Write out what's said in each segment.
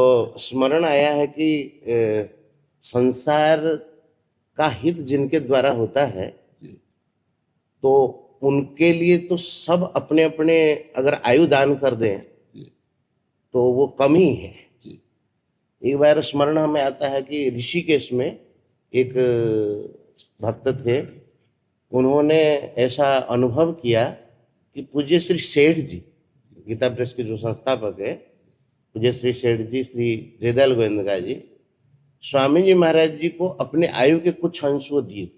तो स्मरण आया है कि संसार का हित जिनके द्वारा होता है तो उनके लिए तो सब अपने अपने अगर आयु दान कर दें तो वो कम ही है। एक बार स्मरण हमें आता है कि ऋषिकेश में एक भक्त थे, उन्होंने ऐसा अनुभव किया कि पूज्य श्री सेठ जी, गीता प्रेस के जो संस्थापक है, पूज्य श्री सेठ जी, श्री जयदयाल गोविंदका जी, स्वामी जी महाराज जी को अपने आयु के कुछ अंश वो दिए।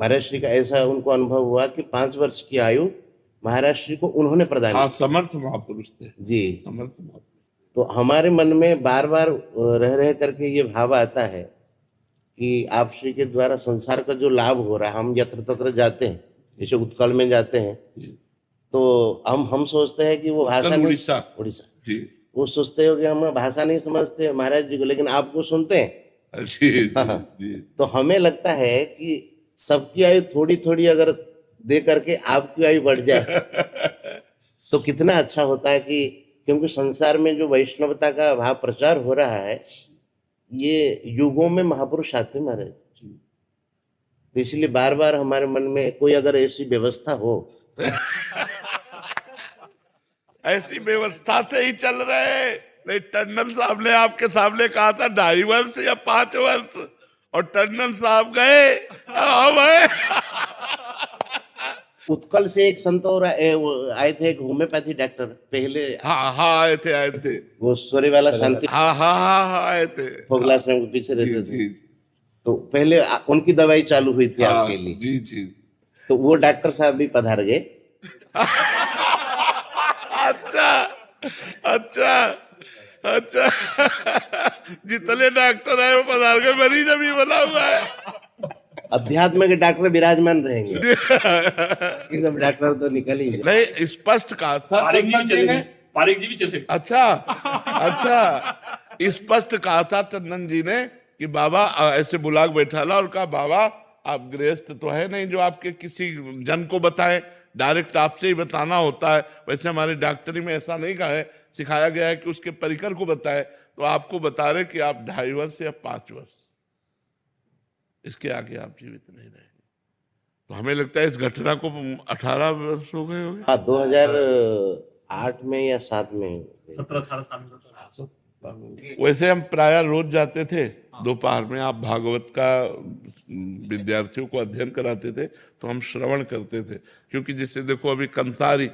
महाराज श्री का ऐसा उनको अनुभव हुआ कि 5 वर्ष की आयु महाराज श्री को उन्होंने प्रदान की। समर्थ महापुरुष थे जी, समर्थ महापुरुष। तो हमारे मन में बार बार रह रह करके ये भाव आता है कि आप श्री के द्वारा संसार का जो लाभ हो रहा है, हम यत्र तत्र जाते हैं, जैसे उत्कल में जाते हैं, तो हम सोचते हैं कि वो भाषा नहीं, उड़ीसा जी, वो सोचते हो कि हम भाषा नहीं समझते महाराज जी को, लेकिन आपको सुनते हैं जी, जी। तो हमें लगता है कि सबकी आयु थोड़ी थोड़ी अगर दे करके आपकी आयु बढ़ जाए तो कितना अच्छा होता है। कि क्योंकि संसार में जो वैष्णवता का भाव प्रचार हो रहा है, ये युगों में महापुरुष आते महाराज, तो इसलिए बार बार हमारे मन में कोई अगर ऐसी व्यवस्था हो ऐसी व्यवस्था से ही चल रहे। नहीं, टंडन साहब ने आपके सामने कहा था 2.5 वर्ष या 5 वर्ष, और टंडन साहब गए, अब आए। उत्कल से एक संत और आए थे, एक होम्योपैथी डॉक्टर पहले। हाँ आए थे वो सोरे वाला शांति, हाँ आए थे, फोगलाश्रम के पीछे रहते थे। जी। तो पहले उनकी दवाई चालू हुई थी आपके लिए। जी। तो वो डॉक्टर साहब भी पधार गए। अच्छा जितने डॉक्टर है वो पधार गए, मरीज अभी बना हुआ है। अध्यात्म के डॉक्टर विराजमान रहेंगे। सब डॉक्टर तो निकल ही नहीं, स्पष्ट कहा था पारिक जी भी चले। अच्छा स्पष्ट कहा था टंडन जी ने कि बाबा ऐसे बुला के बैठा ला और कहा बाबा आप गृहस्थ तो है नहीं जो आपके किसी जन को बताएं, डायरेक्ट आपसे ही बताना होता है। वैसे हमारे डॉक्टरी में ऐसा नहीं कहा है, सिखाया गया है कि उसके परिकर को बताए। तो आपको बता रहे कि आप 2.5 वर्ष या 5 वर्ष, इसके आगे आप जीवित नहीं रहेंगे। तो हमें लगता है इस घटना को 18 वर्ष हो गए होंगे। 2008 में या 7 में, 17-18 साल वैसे हम प्राय रोज जाते थे दोपहर में, आप भागवत का विद्यार्थियों को अध्ययन कराते थे तो हम श्रवण करते थे। क्योंकि जैसे देखो अभी कंसारी